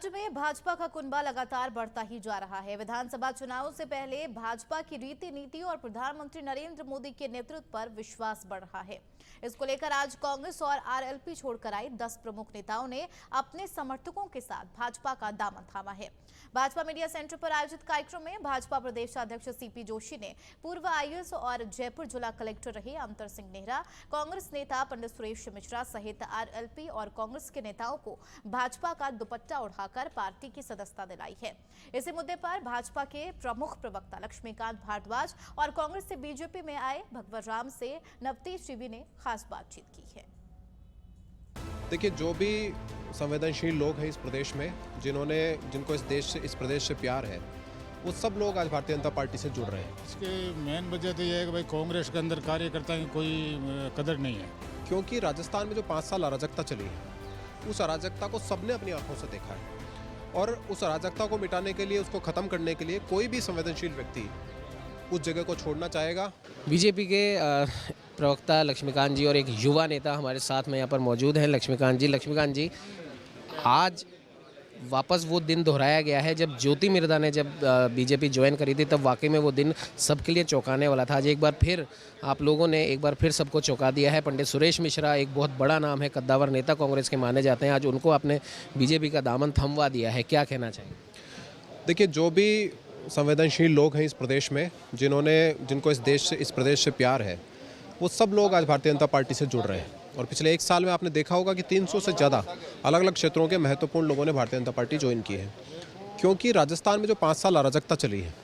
राज्य में भाजपा का कुनबा लगातार बढ़ता ही जा रहा है। विधानसभा चुनावों से पहले भाजपा की रीति नीति और प्रधानमंत्री नरेंद्र मोदी के नेतृत्व पर विश्वास बढ़ रहा है। इसको लेकर आज कांग्रेस और आरएलपी छोड़कर आई 10 प्रमुख नेताओं ने अपने समर्थकों के साथ भाजपा का दामन थामा है। भाजपा मीडिया सेंटर पर आयोजित कार्यक्रम में भाजपा प्रदेश अध्यक्ष सीपी जोशी ने पूर्व आईएएस और जयपुर जिला कलेक्टर रहे अंतर सिंह नेहरा, कांग्रेस नेता पंडित सुरेश मिश्रा सहित आरएलपी और कांग्रेस के नेताओं को भाजपा का दुपट्टा उठाकर पार्टी की सदस्यता दिलाई है। इसी मुद्दे पर भाजपा के प्रमुख प्रवक्ता लक्ष्मीकांत भारद्वाज और कांग्रेस से बीजेपी में आए भगवत राम से नवतेज टीवी ने खास बातचीत की है। देखिए, जो भी संवेदनशील लोग हैं इस प्रदेश में, जिनको इस प्रदेश से प्यार है, वो सब लोग आज भारतीय जनता पार्टी से जुड़ रहे हैं। इसकी मेन वजह तो ये है कि भाई कांग्रेस के अंदर कार्यकर्ता की कोई कदर नहीं है। क्योंकि राजस्थान में जो 5 साल अराजकता चली है, उस अराजकता को सबने अपनी आंखों से देखा है और उस अराजकता को मिटाने के लिए, उसको खत्म करने के लिए कोई भी संवेदनशील व्यक्ति उस जगह को छोड़ना चाहेगा। बीजेपी के प्रवक्ता लक्ष्मीकांत जी और एक युवा नेता हमारे साथ में यहाँ पर मौजूद हैं। लक्ष्मीकांत जी, आज वापस वो दिन दोहराया गया है जब ज्योति मिर्धा ने जब बीजेपी ज्वाइन करी थी, तब वाकई में वो दिन सबके लिए चौंकाने वाला था। आज एक बार फिर आप लोगों ने सबको चौंका दिया है। पंडित सुरेश मिश्रा एक बहुत बड़ा नाम है, कद्दावर नेता कांग्रेस के माने जाते हैं, आज उनको आपने बीजेपी का दामन थमवा दिया है। क्या कहना चाहिए? देखिए, जो भी संवेदनशील लोग हैं इस प्रदेश में, जिनको इस प्रदेश से प्यार है, वो सब लोग आज भारतीय जनता पार्टी से जुड़ रहे हैं। और पिछले 1 साल में आपने देखा होगा कि 300 से ज़्यादा अलग अलग क्षेत्रों के महत्वपूर्ण लोगों ने भारतीय जनता पार्टी ज्वाइन की है। क्योंकि राजस्थान में जो 5 साल अराजकता चली है,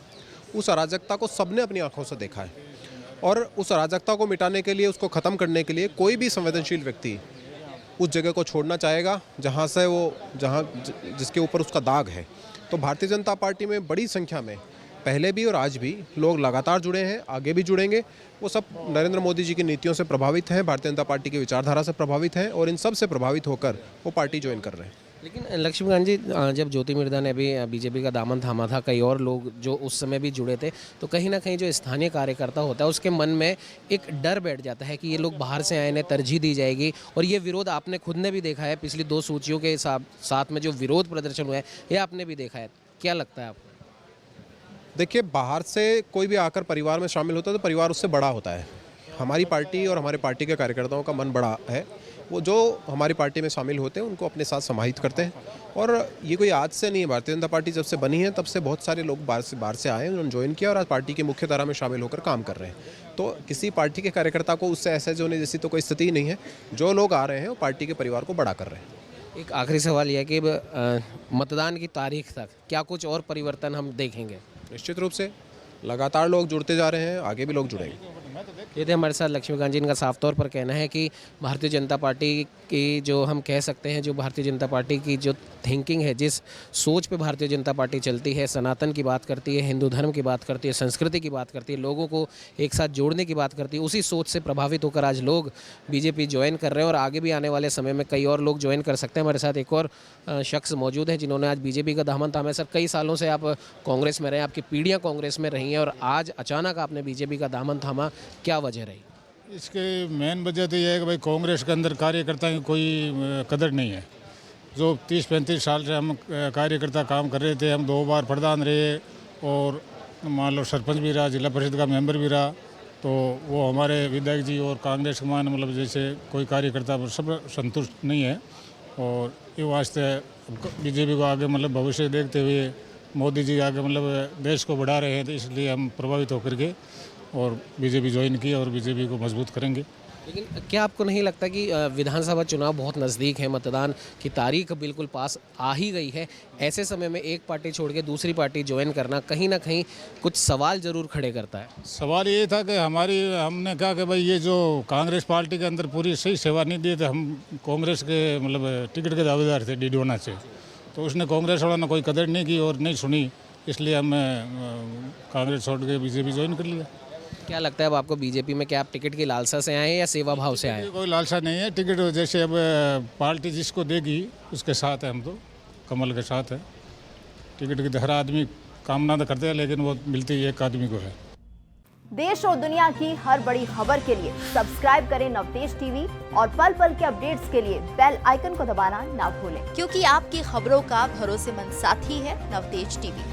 उस अराजकता को सबने अपनी आंखों से देखा है और उस अराजकता को मिटाने के लिए, उसको ख़त्म करने के लिए कोई भी संवेदनशील व्यक्ति उस जगह को छोड़ना चाहेगा जिसके ऊपर उसका दाग है। तो भारतीय जनता पार्टी में बड़ी संख्या में पहले भी और आज भी लोग लगातार जुड़े हैं, आगे भी जुड़ेंगे। वो सब नरेंद्र मोदी जी की नीतियों से प्रभावित हैं, भारतीय जनता पार्टी की विचारधारा से प्रभावित हैं और इन सब से प्रभावित होकर वो पार्टी ज्वाइन कर रहे हैं। लेकिन लक्ष्मीकांत जी, जब ज्योति मिर्धा ने अभी बीजेपी का दामन थामा था, कई और लोग जो उस समय भी जुड़े थे, तो कहीं ना कहीं जो स्थानीय कार्यकर्ता होता है उसके मन में एक डर बैठ जाता है कि ये लोग बाहर से आए, इन्हें तरजीह दी जाएगी। और ये विरोध आपने खुद ने भी देखा है, पिछली 2 सूचियों के साथ में जो विरोध प्रदर्शन हुआ है, ये आपने भी देखा है। क्या लगता है आपको? देखिए, बाहर से कोई भी आकर परिवार में शामिल होता है तो परिवार उससे बड़ा होता है। हमारी पार्टी और हमारे पार्टी के कार्यकर्ताओं का मन बड़ा है। वो जो हमारी पार्टी में शामिल होते हैं उनको अपने साथ समाहित करते हैं। और ये कोई आज से नहीं है, भारतीय जनता पार्टी जब से बनी है तब से बहुत सारे लोग बाहर से आए, उन्होंने ज्वाइन किया और आज पार्टी की मुख्य धारा में शामिल होकर काम कर रहे हैं। तो किसी पार्टी के कार्यकर्ता को उससे ऐसे होने जैसी तो कोई स्थिति ही नहीं है। जो लोग आ रहे हैं वो पार्टी के परिवार को बड़ा कर रहे हैं। एक आखिरी सवाल यह है कि मतदान की तारीख तक क्या कुछ और परिवर्तन हम देखेंगे? निश्चित रूप से लगातार लोग जुड़ते जा रहे हैं, आगे भी लोग जुड़ेंगे। ये थे हमारे साथ लक्ष्मीकांत जी। इनका साफ तौर पर कहना है कि भारतीय जनता पार्टी की जो हम कह सकते हैं, जो भारतीय जनता पार्टी की जो थिंकिंग है, जिस सोच पे भारतीय जनता पार्टी चलती है, सनातन की बात करती है, हिंदू धर्म की बात करती है, संस्कृति की बात करती है, लोगों को एक साथ जोड़ने की बात करती है, उसी सोच से प्रभावित होकर आज लोग बीजेपी ज्वाइन कर रहे हैं और आगे भी आने वाले समय में कई और लोग ज्वाइन कर सकते हैं। हमारे साथ एक और शख्स मौजूद हैं जिन्होंने आज बीजेपी का दामन थामा है। सर, कई सालों से आप कांग्रेस में रहे, आपकी पीढ़ियाँ कांग्रेस में रही हैं और आज अचानक आपने बीजेपी का दामन थामा, क्या वजह रही? इसके मेन वजह तो ये है कि भाई कांग्रेस के अंदर कार्यकर्ता की कोई कदर नहीं है। जो 30-35 साल से हम कार्यकर्ता काम कर रहे थे, हम 2 बार प्रधान रहे और मान लो सरपंच भी रहा, जिला परिषद का मेंबर भी रहा, तो वो हमारे विधायक जी और कांग्रेस के मान जैसे कोई कार्यकर्ता सब संतुष्ट नहीं है। और ये वास्ते बीजेपी को आगे भविष्य देखते हुए मोदी जी आगे देश को बढ़ा रहे हैं, तो इसलिए हम प्रभावित होकर के और बीजेपी ज्वाइन की और बीजेपी को मजबूत करेंगे। लेकिन क्या आपको नहीं लगता कि विधानसभा चुनाव बहुत नज़दीक है, मतदान की तारीख बिल्कुल पास आ ही गई है, ऐसे समय में एक पार्टी छोड़ के दूसरी पार्टी ज्वाइन करना कहीं ना कहीं कुछ सवाल ज़रूर खड़े करता है? सवाल ये था कि हमने कहा कि भाई ये जो कांग्रेस पार्टी के अंदर पूरी सही सेवा नहीं दी, तो हम कांग्रेस के टिकट के दावेदार थे डीडोना से, तो उसने कांग्रेस वालों ने कोई कदर नहीं की और नहीं सुनी, इसलिए हम कांग्रेस छोड़ के बीजेपी ज्वाइन कर लिया। क्या लगता है अब आपको बीजेपी में? क्या आप टिकट की लालसा से आए हैं या सेवा भाव से आए हैं? कोई लालसा नहीं है, टिकट जैसे अब पार्टी जिसको देगी उसके साथ है, हम तो कमल के साथ है। टिकट की हर आदमी कामना तो करते हैं, लेकिन वो मिलती एक आदमी को है। देश और दुनिया की हर बड़ी खबर के लिए सब्सक्राइब करें नवतेज टीवी और पल पल के अपडेट्स के लिए बेल आइकन को दबाना ना भूलें, क्योंकि आपकी खबरों का भरोसेमंद साथी है नवतेज टीवी।